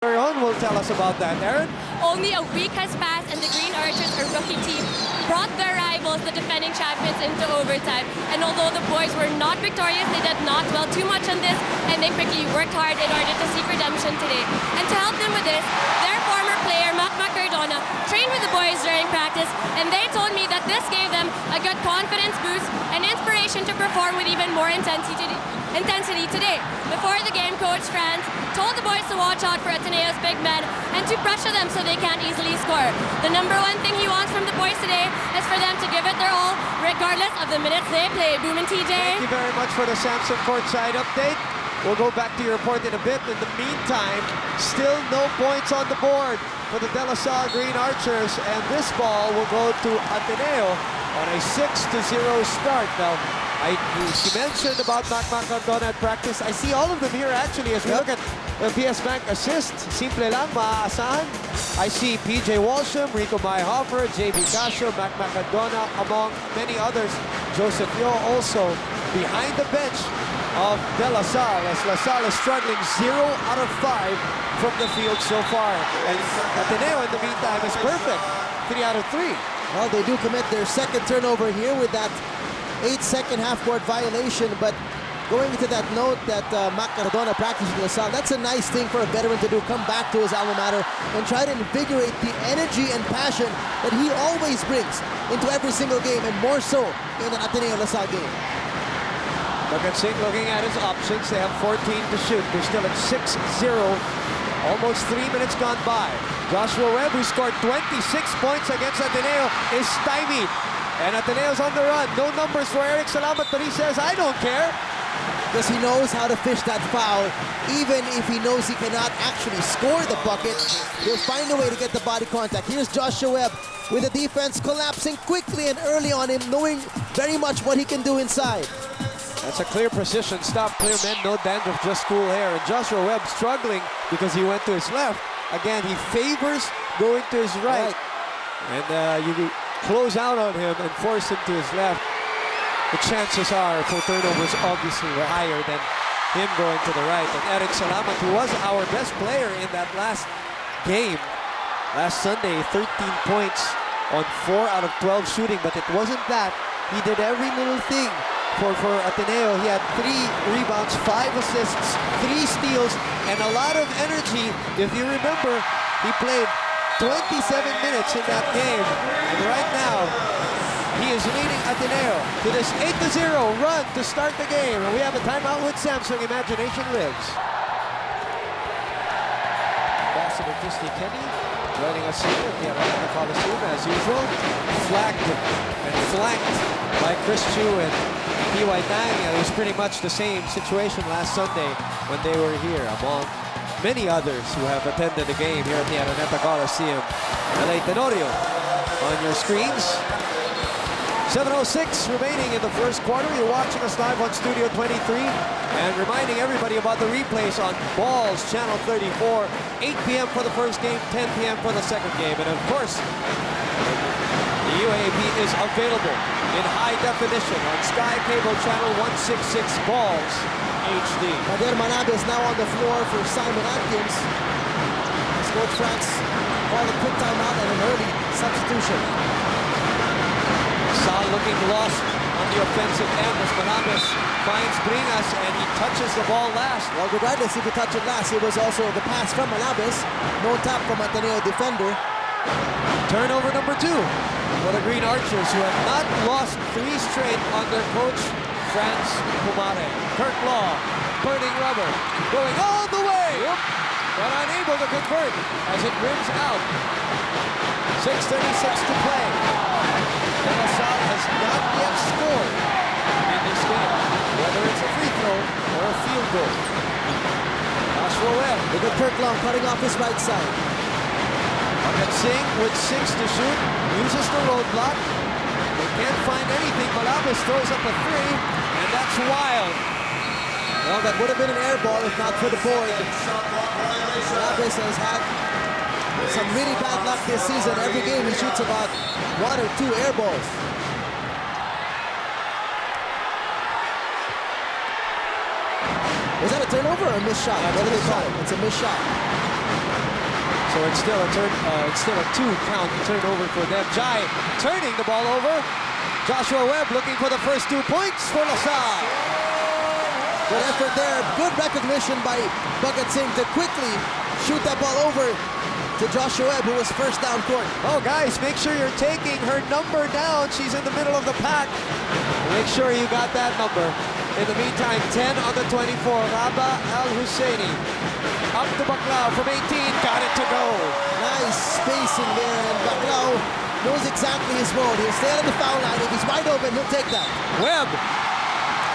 Aaron will tell us about that. Aaron? Only a week has passed and the Green Archers, a rookie team, brought their rivals, the defending champions, into overtime. And although the boys were not victorious, they did not dwell too much on this, and they quickly worked hard in order to seek redemption today. And to help them with this, their former player, Mac Cardona, trained with the boys during practice, and they told me that this gave them a good confidence boost and inspiration to perform with even more intensity today. Before the game, Coach Franz told the boys to watch out for Ateneo's big men and to pressure them so they can't easily score. The number one thing he wants from the boys today is for them to give it their all, regardless of the minutes they play. Boom and TJ. Thank you very much for the Samson courtside update. We'll go back to your report in a bit. In the meantime, still no points on the board for the De La Salle Green Archers, and this ball will go to Ateneo on a 6-0 start. Now, she mentioned about Mac Cardona at practice. I see all of them here actually as we look at the PS Bank assist. Simple lang, maaasahan. I see PJ Walsham, Rico Mayhofer, JB Casio, Mac Cardona, among many others. Joseph Yo also behind the bench of De La Salle, as La Salle is struggling 0 out of 5 from the field so far. And Ateneo in the meantime is perfect, 3 out of 3. Well, they do commit their second turnover here with that 8-second half-court violation, but going into that note that Mac Cardona practiced with La Salle, that's a nice thing for a veteran to do, come back to his alma mater and try to invigorate the energy and passion that he always brings into every single game, and more so in an Ateneo La Salle game. Magansing looking at his options. They have 14 to shoot. They're still at 6-0. Almost 3 minutes gone by. Joshua Webb, who scored 26 points against Ateneo, is stymied. And Ateneo's on the run. No numbers for Eric Salamat, but he says, I don't care. Because he knows how to fish that foul. Even if he knows he cannot actually score the bucket, he'll find a way to get the body contact. Here's Joshua Webb with the defense collapsing quickly and early on him, knowing very much what he can do inside. That's a clear precision stop, clear men, no dandruff, just cool hair. And Joshua Webb struggling because he went to his left. Again, he favors going to his right. And you close out on him and force him to his left. The chances are for turnovers obviously were higher than him going to the right. And Eric Salamat, who was our best player in that last game, last Sunday, 13 points on 4 out of 12 shooting, but it wasn't that. He did every little thing for Ateneo. He had 3 rebounds, 5 assists, 3 steals, and a lot of energy. If you remember, he played 27 minutes in that game, and right now he is leading Ateneo to this 8-0 run to start the game. And we have a timeout with Samsung. Imagination lives. Ambassador Christy Kenny joining us here at the Araneta Coliseum as usual. Flagged and flanked by Chris Chu and P.Y. Tang. It was pretty much the same situation last Sunday when they were here, among many others who have attended the game here at the Araneta Coliseum. LA Tenorio on your screens. 7:06 remaining in the first quarter. You're watching us live on Studio 23 and reminding everybody about the replays on Balls Channel 34. 8 p.m. for the first game, 10 p.m. for the second game. And of course, the UAAP is available in high definition on Sky Cable Channel 166 Balls HD. Nader Manabe is now on the floor for Simon Atkins. As Coach Franz called a quick timeout and an early substitution. Sal looking lost on the offensive end as Manabe finds Bringas and he touches the ball last. Well, regardless if he touched it last, it was also the pass from Malabes. No tap from Ateneo defender. Turnover number 2 for the Green Archers, who have not lost 3 straight under coach Franz Pumare. Kirk Law, burning rubber, going all the way, but unable to convert as it rims out. 6:36 to play. De La Salle has not yet scored in this game, whether it's a free throw or a field goal. Joshua Webb. Look at Kirk Long cutting off his right side. Magansing with 6 to shoot, uses the roadblock. They can't find anything. Malabes throws up a 3, and that's wild. Well, that would have been an air ball if not for the board. Malabes has had some really bad luck this season. Every game he shoots about 1 or 2 air balls. Was that a turnover or a missed shot? What do they call it? It's a missed shot. it's still a 2 count turnover for them. Jai turning the ball over. Joshua Webb looking for the first 2 points for LaSalle. Good effort there. Good recognition by Bhagat Singh to quickly shoot that ball over to Joshua Webb, who was first down court. Oh, guys, make sure you're taking her number down. She's in the middle of the pack. Make sure you got that number. In the meantime, 10 on the 24. Rabah Al-Husseini. Up to Baclao from 18. Got it to go. Nice spacing there, and Baclao knows exactly his role. He'll stay on the foul line. If he's wide open, he'll take that. Webb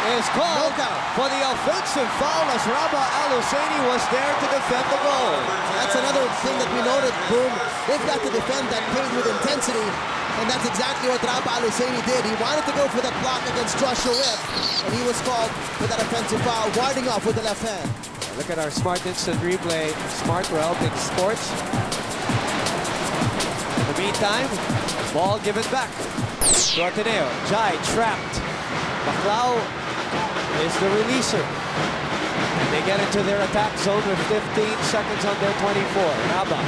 is called for the offensive foul as Rabah Al-Husseini was there to defend the goal. That's another thing that we noted, Boom. They've got to defend that paint with intensity, and that's exactly what Rabah Al-Husseini did. He wanted to go for that block against Joshua Webb, and he was called for that offensive foul, warding off with the left hand. Look at our Smart Instant Replay. Smart, we're helping sports. In the meantime, ball given back to Ateneo. Jai trapped. Baclao is the releaser. And they get into their attack zone with 15 seconds on their 24. Rabah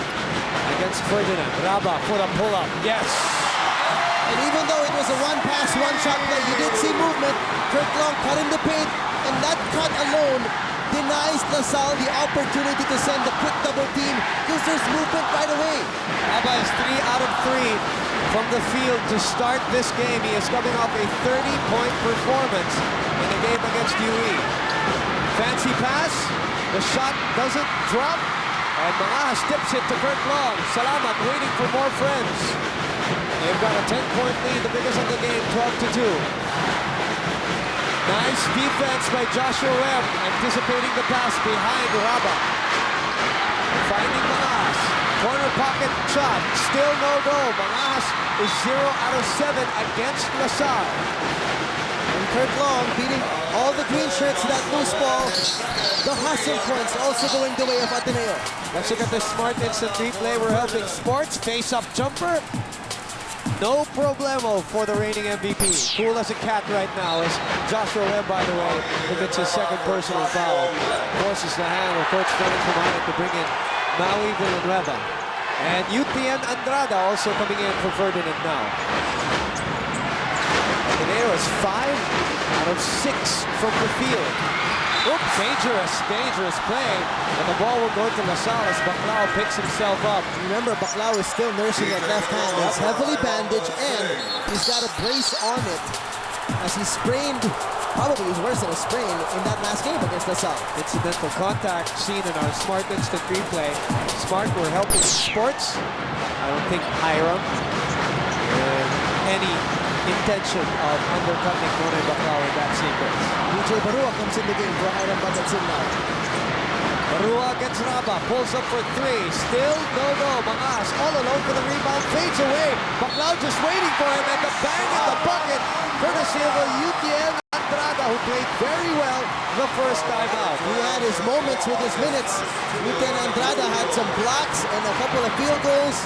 against Ferdinand. Rabah for the pull-up. Yes! And even though it was a one-pass, one-shot play, you did see movement. Kirk Long cut in the paint, and that cut alone denies LaSalle the opportunity to send a quick double team because there's movement right away. Rabah is 3 out of 3 from the field to start this game. He is coming off a 30-point performance in the game against UE. Fancy pass, the shot doesn't drop, and Maas tips it to Kirk Long. Salamat waiting for more friends. They've got a 10-point lead, the biggest of the game, 12-2. Nice defense by Joshua Webb, anticipating the pass behind Rabah. Finding Maas. Corner pocket shot, still no goal. Maas is 0 out of 7 against LaSalle. And Kirk Long beating all the green shirts to that loose ball. The hustle points also going the way of Ateneo. Let's look at the Smart Instant Replay. We're helping sports. Face-up jumper. No problemo for the reigning MVP. Cool as a cat right now as Joshua Webb, by the way, commits his second personal foul. Forces the hand of Coach Felix Romano to bring in Maui Villanueva. And UTN Andrada also coming in for Ferdinand now. Ateneo is 5 out of 6 from the field. Oops, dangerous play. And the ball will go to LaSalle as Baclao picks himself up. Remember, Baclao is still nursing that left hand. It's heavily bandaged, and he's got a brace on it as he sprained, probably was worse than a sprain in that last game against LaSalle. Incidental contact seen in our Smart Instant Replay. Smart, we're helping sports. I don't think Hiram any intention of undercutting Nonoy Baclao in that sequence. DJ Barua comes in the game for Hiram Bhagat Singh now. Barua against Rabah, pulls up for 3, still no. Maas all alone for the rebound, fades away. Baclao just waiting for him, and the bang in the bucket, courtesy of UTN Andrada, who played very well the first time out. He had his moments with his minutes. UTN Andrada had some blocks and a couple of field goals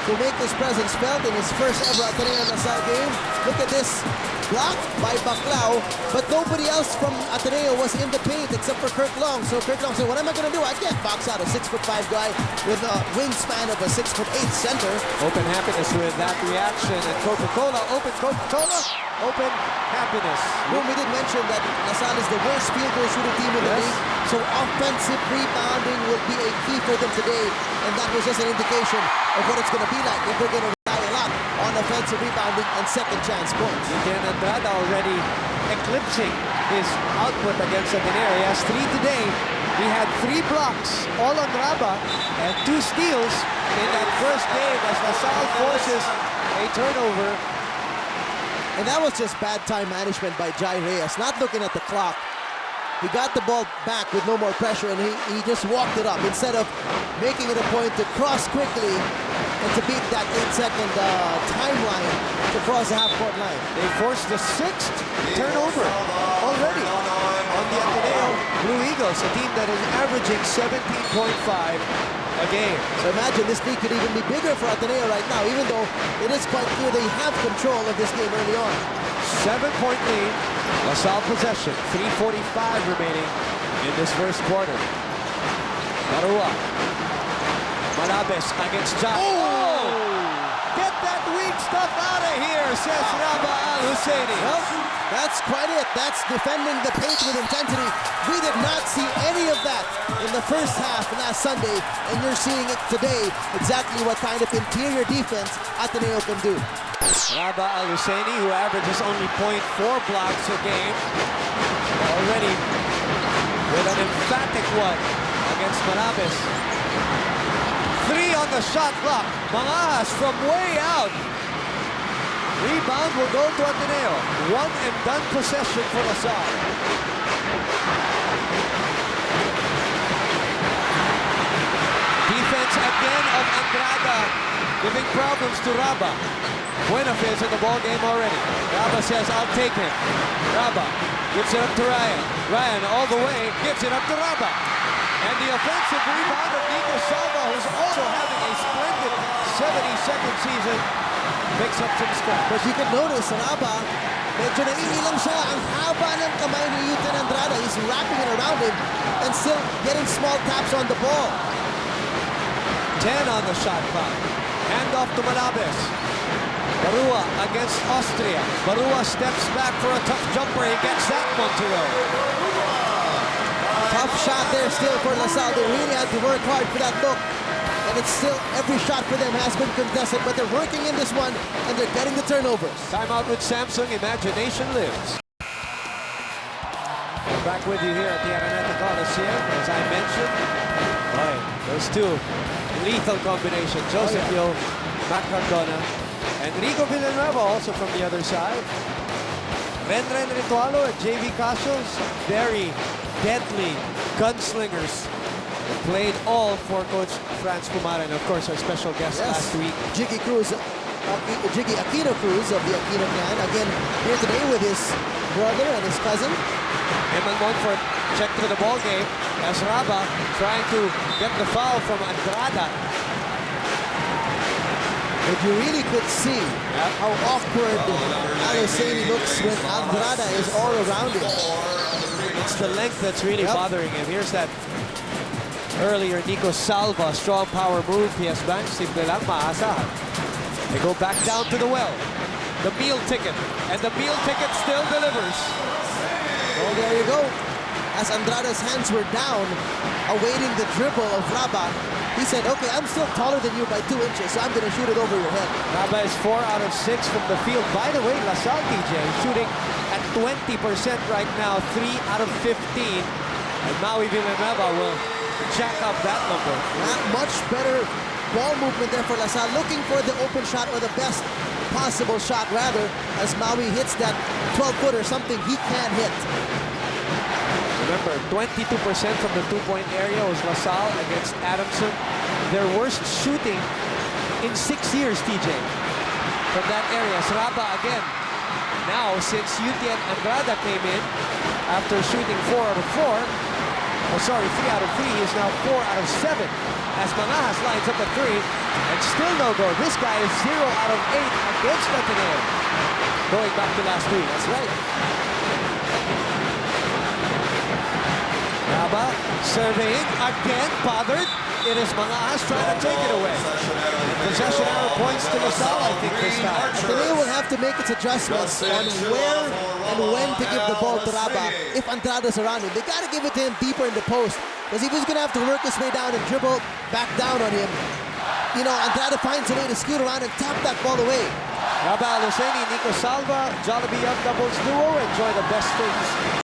to make his presence felt in his first ever Ateneo LaSalle game. Look at this block by Baclao, but nobody else from Ateneo was in the paint except for Kirk Long. So Kirk Long said, what am I going to do? I can't box out a 6'5" guy with a wingspan of a 6'8" center. Open happiness with that reaction, and Coca-Cola, open Coca-Cola, open happiness. Boom, we did mention that LaSalle is the worst field goal shooting team in the league, so offensive rebounding will be a key for them today, and that was just an indication of what it's going to be like if they're going to rely a lot on offensive rebounding and second chance points. UTN Andrada already eclipsing his output against Ateneo. He has 3 today. He had 3 blocks, all on Rabah, and 2 steals in that first game as LaSalle forces a turnover. And that was just bad time management by Jai Reyes, not looking at the clock. He got the ball back with no more pressure, and he just walked it up instead of making it a point to cross quickly and to beat that 8-second timeline to cross the half-court line. They forced the 6th turnover already on the Ateneo Blue Eagles, a team that is averaging 17.5 a game. So imagine this league could even be bigger for Ateneo right now, even though it is quite clear they have control of this game early on. 7-point lead, LaSalle possession, 3:45 remaining in this first quarter. Barua, Marabes against John. Oh! Get that weak stuff out of here, says Raba Al-Husseini. Well, that's quite it. That's defending the paint with intensity. We did not see any of that in the first half last Sunday, and you're seeing it today, exactly what kind of interior defense Ateneo can do. Raba Al-Husseini, who averages only 0.4 blocks a game, already with an emphatic one against Marabes. 3 on the shot clock. Mangas from way out. Rebound will go to Ateneo. One and done possession for LaSalle. Defense again of Andrada, giving problems to Raba. Buenafez in the ball game already. Raba says, I'll take him. Raba gives it up to Ryan. Ryan all the way, gives it up to Raba. And the offensive rebound of Nico Salva, who's also having a splendid 72nd season, picks up some scraps. But you can notice, Raba, medyo naiilang siya. Ang haba ng kamay ni Yutin Andrada. He's wrapping it around him and still getting small taps on the ball. 10 on the shot clock. Hand off to Marabes. Barua against Austria. Barua steps back for a tough jumper. He gets that one to go. Tough shot there still for LaSalle. They really had to work hard for that look. And it's still, every shot for them has been contested, but they're working in this one, and they're getting the turnovers. Timeout with Samsung. Imagination lives. We're back with you here at the Araneta Coliseum. As I mentioned, those two lethal combination. Joseph Yo, Mac Cardona, and Rico Villanueva also from the other side. Renren Ritualo and JV Casios, very deadly gunslingers. Played all for Coach Franz Pumara, and of course our special guest last week. Jiggy Aquino Cruz of the Aquino clan, again here today with his brother and his cousin. Eman Monfort checked to the ball game as Raba trying to get the foul from Andrada. But you really could see how awkward Al-Husseini looks when Andrada is all around him. It's the length that's really bothering him. Here's that earlier Nico Salva, strong power move. PS Bank, simple lang, maasahan. They go back down to the well. The meal ticket, and the meal ticket still delivers. Well, there you go. As Andrada's hands were down, awaiting the dribble of Raba, he said, okay, I'm still taller than you by 2 inches, so I'm going to shoot it over your head. Raba is 4 out of 6 from the field. By the way, LaSalle DJ shooting at 20% right now, 3 out of 15. And Maui Villanueva will jack up that number. Not much better ball movement there for LaSalle, looking for the open shot or the best possible shot rather, as Maui hits that 12-footer, something he can't hit. Remember, 22% from the 2-point area was LaSalle against Adamson. Their worst shooting in 6 years, TJ, from that area. Raba again. Now, since Yutian Andrada came in after shooting 4 out of 4, 3 out of 3, he is now 4 out of 7. As Mangas lines up a 3, and still no go. This guy is 0 out of 8 against Ateneo. Going back to last week. That's right. Raba surveying again, bothered. It is Mangas trying to take it away. Possession arrow points to LaSalle, I think, this time. Ateneo will have to make its adjustments on where and when to give the ball to Raba if Andrada's around him. They got to give it to him deeper in the post, because if he's going to have to work his way down and dribble back down on him, you know, Andrada finds a way to scoot around and tap that ball away. Raba Al-Husseini, Nico Salva, Jollibee Young Doubles duo enjoy the best things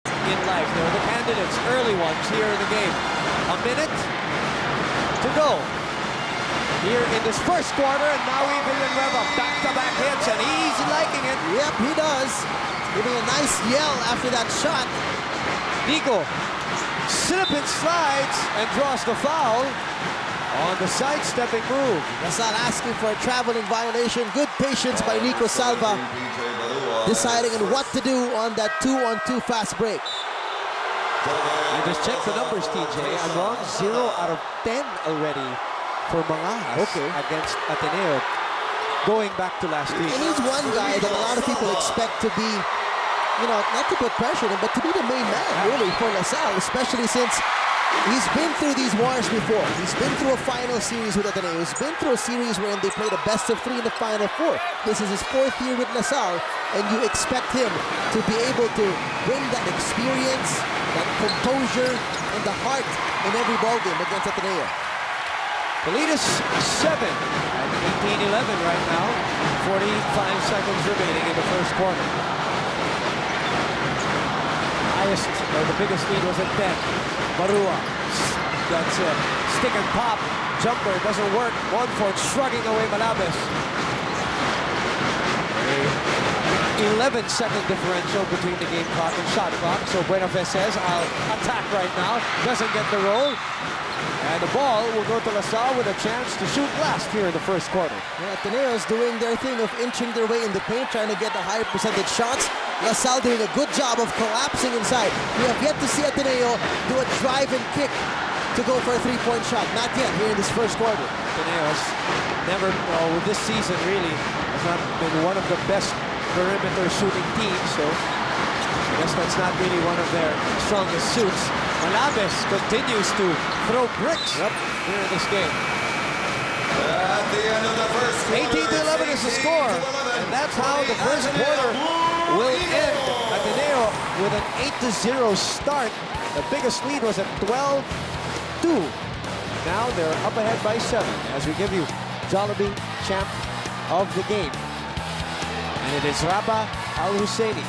in life. They're the candidates, early ones here in the game. A minute to go here in this first quarter, and Maui Villanueva back-to-back hits, and he's liking it. Yep, he does. Giving a nice yell after that shot. Nico slip and slides and draws the foul on the sidestepping move. LaSalle asking for a traveling violation. Good patience by Nico Salva, deciding on what to do on that 2-on-2 fast break. I just checked the numbers, TJ. I'm wrong. 0 out of 10 already for Mangas against Ateneo, going back to last week. And he's one guy that a lot of people expect to be, you know, not to put pressure on him, but to be the main man, really, for LaSalle, especially since He's been through these wars before. He's been through a final series with Ateneo. He's been through a series wherein they played a best of 3 in the final 4. This is his 4th year with LaSalle, and you expect him to be able to bring that experience, that composure, and the heart in every ballgame against Ateneo. The lead is 7 at 18-11 right now. 45 seconds remaining in the first quarter. Highest, or the biggest lead was at 10. Barua, that's a stick and pop. Jumper doesn't work. Monfort shrugging away Malabes. 11-second differential between the game clock and shot clock. So Buenafe says, I'll attack right now. Doesn't get the roll. And the ball will go to LaSalle with a chance to shoot last here in the first quarter. Yeah, Ateneo's doing their thing of inching their way in the paint, trying to get the higher percentage shots. LaSalle doing a good job of collapsing inside. We have yet to see Ateneo do a drive and kick to go for a three-point shot. Not yet here in this first quarter. Ateneo's never, with this season really, has not been one of the best perimeter shooting teams, so I guess that's not really one of their strongest suits. Malabes continues to throw bricks here in this game. At the end of the first quarter, 18-11 is the score, and that's how the first quarter will end. Ateneo with an 8-0 start. The biggest lead was at 12-2. Now they're up ahead by 7 as we give you Jollibee champ of the game. And it is Rabah Al Husseini.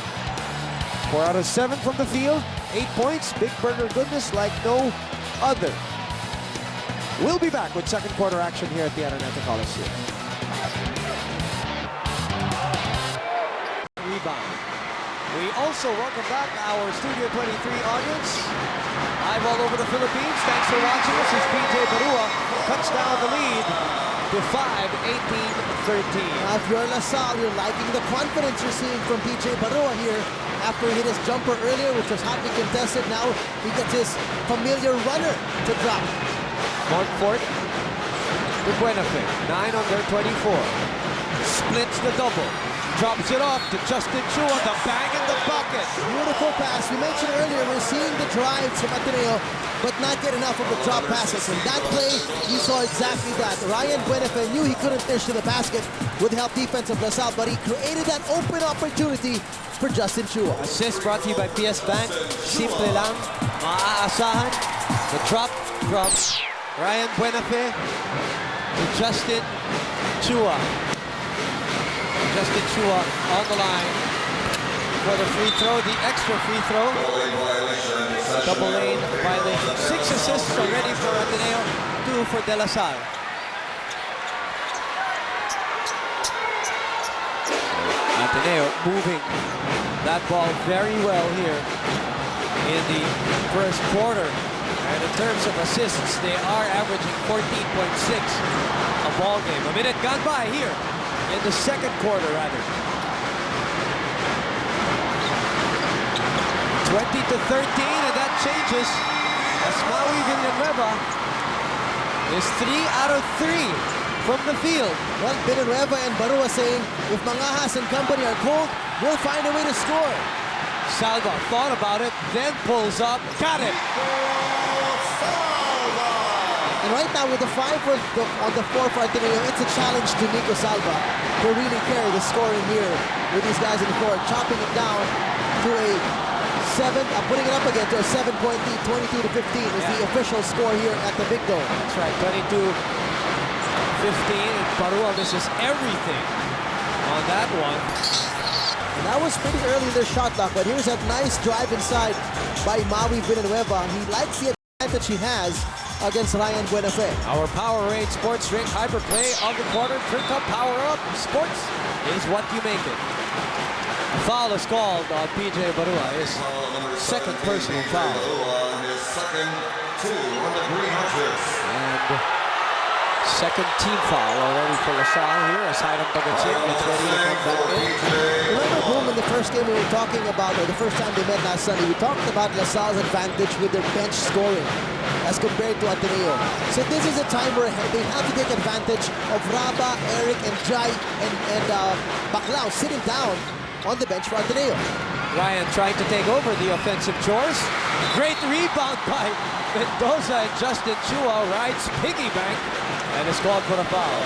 4 out of 7 from the field, 8 points, big burger goodness like no other. We'll be back with second quarter action here at the Araneta Coliseum. Rebound. We also welcome back our Studio 23 audience. Live all over the Philippines. Thanks for watching us as PJ Barua cuts down the lead to 5, 18-13. Now, if you're LaSalle, you're liking the confidence you're seeing from PJ Barua here after he hit his jumper earlier, which was hotly contested. Now he gets his familiar runner to drop. Monfort to Buenafe, 9 on their 24. Splits the double. Drops it off to Justin Chua, the bang in the bucket. Beautiful pass. We mentioned earlier, we're seeing the drives from Ateneo, but not get enough of the drop passes. In that play, you saw exactly that. Ryan Buenafe knew he couldn't finish to the basket with the help defense of LaSalle, but he created that open opportunity for Justin Chua. Assist brought to you by PS Bank. Simple lang, maaasahan. The drop from Ryan Buenafe to Justin Chua. Justin Chua on the line for the free throw, the extra free throw. Double lane violation. 6 assists already for Ateneo, 2 for De La Salle. Ateneo moving that ball very well here in the first quarter. And in terms of assists, they are averaging 14.6 a ball game. A minute gone by here in the second quarter, rather. 20-13, and that changes as Maui Villanueva is 3 out of 3 from the field. Well, Villanueva and Barua saying, if Mangahas and company are cold, we'll find a way to score. Salva thought about it, then pulls up, got it. And right now with the 5 on the 4 for Ateneo, it's a challenge to Nico Salva to really carry the scoring here with these guys in the floor, chopping it down to a 7, putting it up again to a 7-point lead, 22-15 is the official score here at the Big Dome. That's right, 22-15, and Barua misses everything on that one. And that was pretty early in their shot clock, but here's that nice drive inside by Maui Villanueva. He likes the advantage he has against Ryan Buenafe. Our Powerade Sports Drink Hyperplay of the quarter. Drink up, power up. Sports is what you make it. A foul is called on PJ Barua. His second personal foul. His second 2 on the Green Archers. And second team foul already for LaSalle here as Hiram Bagatsing gets ready to come back in. Remember, Boom, in the first game we were talking about, or the first time they met last Sunday, we talked about LaSalle's advantage with their bench scoring as compared to Ateneo. So this is a time where they have to take advantage of Rabah, Eric, and Jai, and Baclao sitting down on the bench for Ateneo. Ryan trying to take over the offensive chores. Great rebound by Mendoza, and Justin Chua rides piggy bank and is called for a foul.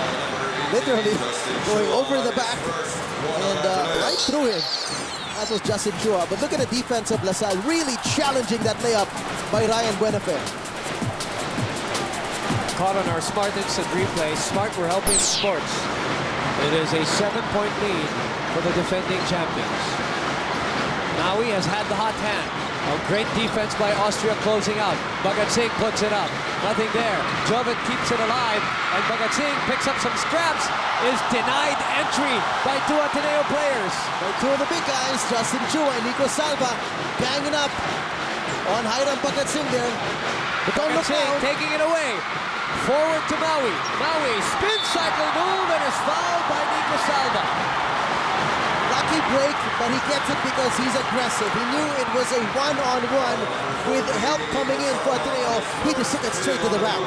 Literally going over the back and right through him. That was Justin Chua. But look at the defense of LaSalle, really challenging that layup by Ryan Buenafed. Caught on our Smart Instant Replay. Smart, we're helping sports. It is a 7-point lead for the defending champions. Maui has had the hot hand. A great defense by Austria closing out. Bhagat Singh puts it up. Nothing there. Joven keeps it alive. And Bhagat Singh picks up some scraps. Is denied entry by two Ateneo players. By two of the big guys, Justin Chua and Nico Salva, banging up on Hiram Bhagat Singh there. But don't look Singh now. taking it away. Forward to Maui. Maui spin cycle move and is fouled by Nico Salva. Lucky break, but he gets it because he's aggressive. He knew it was a one-on-one with help coming in for Ateneo. He just took it straight to the rack.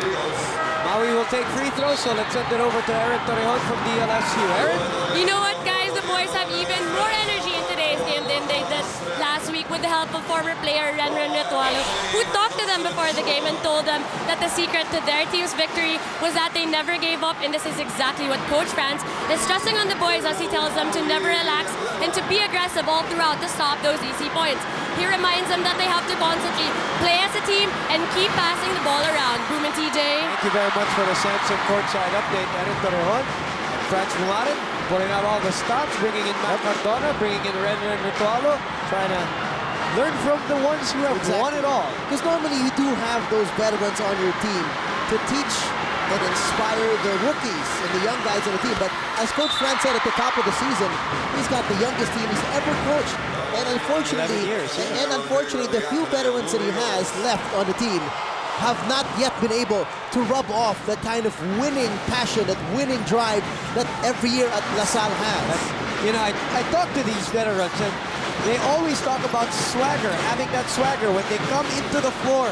Maui will take free throws, so let's send it over to Aaron Torrejon from DLSU. Aaron? You know what, guys? The boys have even more energy in today's game than they did last week with the help of former player Renren Ritualo, who talked to them before the game and told them that the secret to their team's victory was that they never gave up, and this is exactly what Coach Franz is stressing on the boys as he tells them to never relax and to be aggressive all throughout to stop those easy points. He reminds them that they have to constantly play as a team and keep passing the ball around. Boom and TJ. Thank you very much for the Samson courtside update, Aaron Torrejon. Franz Bumarin putting out all the stops, bringing in Matt Cardona, bringing in Renren Ritualo, trying to learn from the ones who have won it all. Because normally you do have those veterans on your team to teach and inspire the rookies and the young guys on the team. But as Coach Franz said at the top of the season, he's got the youngest team he's ever coached. And unfortunately, 11 years, yeah. and unfortunately, the few veterans that he has left on the team have not yet been able to rub off that kind of winning passion, that winning drive that every year at LaSalle has. You know, I talk to these veterans, and they always talk about swagger, having that swagger when they come into the floor.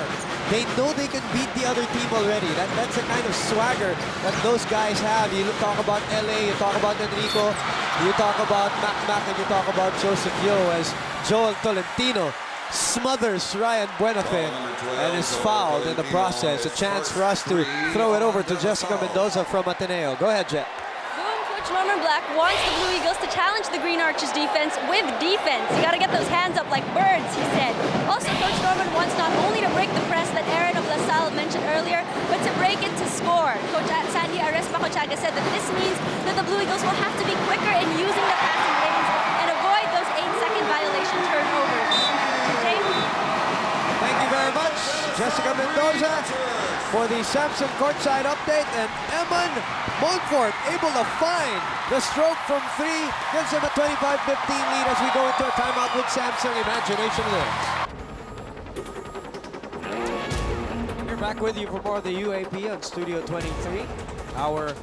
They know they can beat the other team already. That's the kind of swagger that those guys have. You talk about LA, you talk about Enrico, you talk about Mac, and you talk about Joseph Yo as Joel Tolentino smothers Ryan Buenafed and is fouled in the process. A chance for us to throw it over to Jessica Mendoza from Ateneo. Go ahead, Jet. Coach Norman Black wants the Blue Eagles to challenge the Green Archers defense with defense. You got to get those hands up like birds, he said. Also, Coach Norman wants not only to break the press that Aaron of LaSalle mentioned earlier, but to break it to score. Coach Sandy Ares-Pacochaga said that this means that the Blue Eagles will have to be quicker in using the passing lanes and avoid those 8-second violation turnovers. Thank you very much, Jessica Mendoza, for the Samson courtside update. And Eman Montfort able to find the stroke from three, gives him a 25-15 lead as we go into a timeout with Samson. Imagination lives. We're back with you for more of the UAP on Studio 23. Our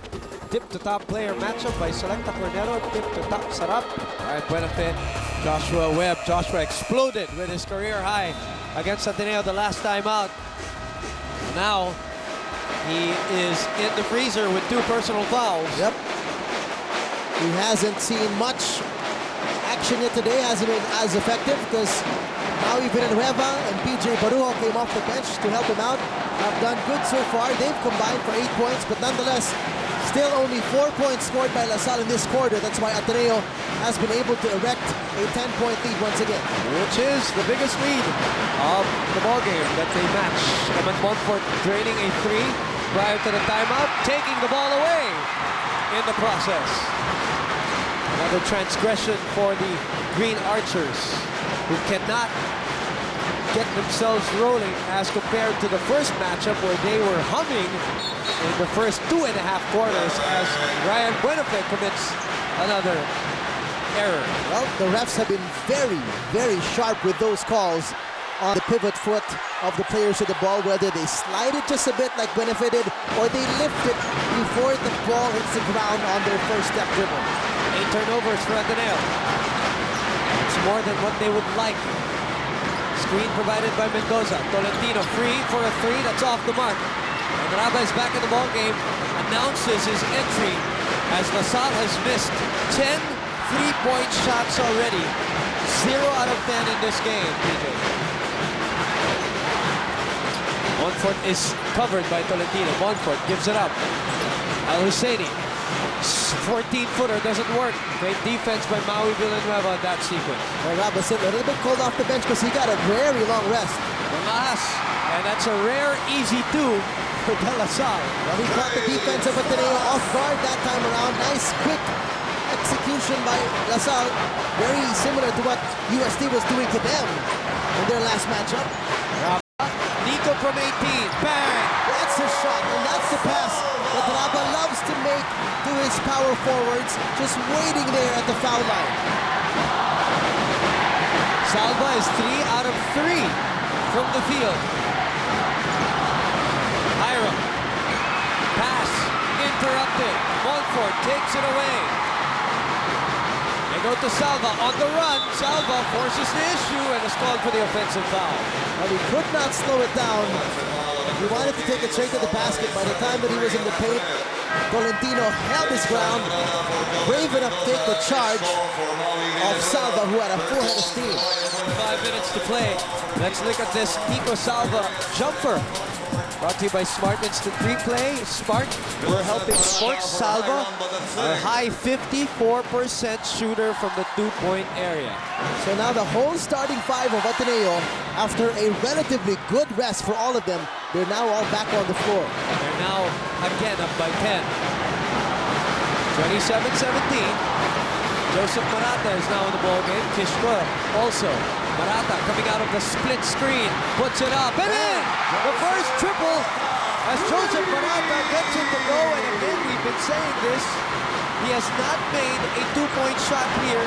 tip-to-top player matchup by Selecta Cornero, tip-to-top Sarap. Ryan Buenafed, Joshua Webb. Joshua exploded with his career high against Ateneo the last time out. Now, he is in the freezer with 2 personal fouls. Yep. He hasn't seen much action yet today, hasn't been as effective because Maui Villanueva and PJ Barujo came off the bench to help him out. Have done good so far. They've combined for 8 points, but nonetheless, still only 4 points scored by LaSalle in this quarter. That's why Ateneo has been able to erect a 10-point lead once again. Which is the biggest lead of the ballgame that they match. Eman Montfort draining a 3 prior to the timeout, taking the ball away in the process. Another transgression for the Green Archers, who cannot get themselves rolling as compared to the first matchup where they were humming in the first 2.5 quarters as Ryan Buenafed commits another error. Well, the refs have been very, very sharp with those calls on the pivot foot of the players of the ball, whether they slide it just a bit like Buenafed did, or they lift it before the ball hits the ground on their first step dribble. 8 turnovers for Ateneo. It's more than what they would like. Screen provided by Mendoza. Tolentino free for a 3, that's off the mark. And Raba is back in the ballgame, announces his entry as LaSalle has missed 10 3-point shots already. 0 out of 10 in this game, PJ. Monfort is covered by Tolentino. Monfort gives it up. Al Husseini. 14-footer doesn't work. Great defense by Maui Villanueva on that sequence. Well, Robertson a little bit cold off the bench because he got a very long rest. Mangas. And that's a rare easy two for De La Salle. Well, he caught the defense of Ateneo off guard that time around. Nice, quick execution by La Salle. Very similar to what UST was doing to them in their last matchup. Nico from 18. Bang! That's the shot, and that's the pass that Raba loves to make to his power forwards, just waiting there at the foul line. Salva is 3 out of 3 from the field. Hiram. Pass. Interrupted. Monfort takes it away. They go to Salva on the run. Salva forces the issue and is called for the offensive foul. Well, he could not slow it down. He wanted to take it straight to the basket. By the time that he was in the paint, Tolentino held his ground, brave enough to take the charge of Salva, who had a full head of steam. 5 minutes to play. Let's look at this Nico Salva jumper. Brought to you by Smart Instant Replay. Smart, we're helping sports. Salva, a high 54% shooter from the two-point area. So now the whole starting five of Ateneo, after a relatively good rest for all of them, they're now all back on the floor. They're now again up by 10. 27-17. Joseph Marata is now in the ballgame. Kishko also. Marata coming out of the split screen, puts it up, and in! The first triple as Joseph Marata gets it to go, and again, we've been saying this, he has not made a two-point shot here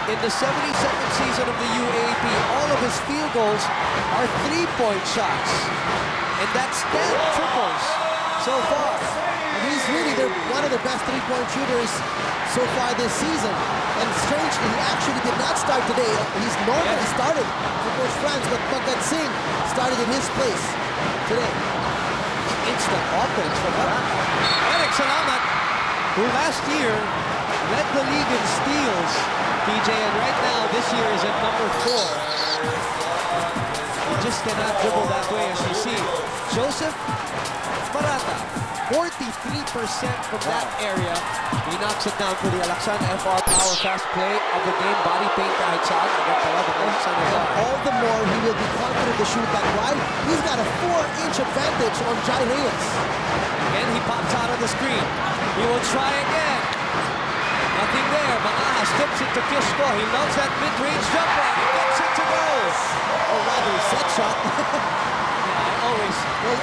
in the 72nd season of the UAAP. All of his field goals are three-point shots, and that's 10 triples so far. And he's really one of the best three-point shooters so far this season. And strangely, he actually did not start today. He's normally started for Coach Franz, but Pagat Singh started in his place today. Instant offense from Marata. Eric Salamat, who last year led the league in steals, PJ, and right now this year is at number 4. He just cannot dribble that way, as you see. Joseph Marata, 43% from that area. He knocks it down for the Alaksan FR Power Fast Play of the game. Body paint kahit saan. All the more he will be confident to shoot that wide. He's got a 4-inch advantage on Jai Reyes. Again, he pops out of the screen. He will try again. Nothing there. Mangas tips it to Kishko. He loves that mid-range jumper. He gets it to go. Oh, rather set shot. Always. Well,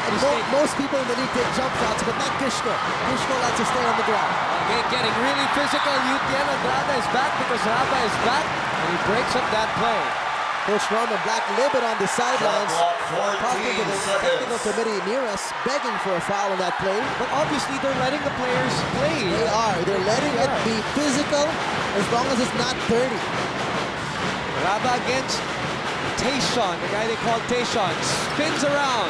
most people in the league take jump shots, but not Kishko. Kishko likes to stay on the ground. Again, getting really physical. Yutiel Andrada is back because Raba is back, and he breaks up that play. Coach Norman Black a little bit on the sidelines, talking to the technical committee near us, begging for a foul on that play. But obviously, they're letting the players play. They are. They're letting it be physical as long as it's not dirty. Raba against Tayshawn, the guy they call Tayshawn, spins around,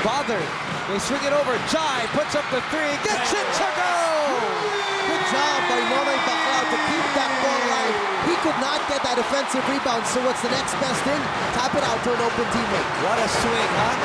bothered. They swing it over. Jai puts up the three, gets it to go! Good job by Nonoy Baclao to keep that ball alive. He could not get that offensive rebound, so what's the next best thing? Tap it out to an open teammate. What a swing, huh?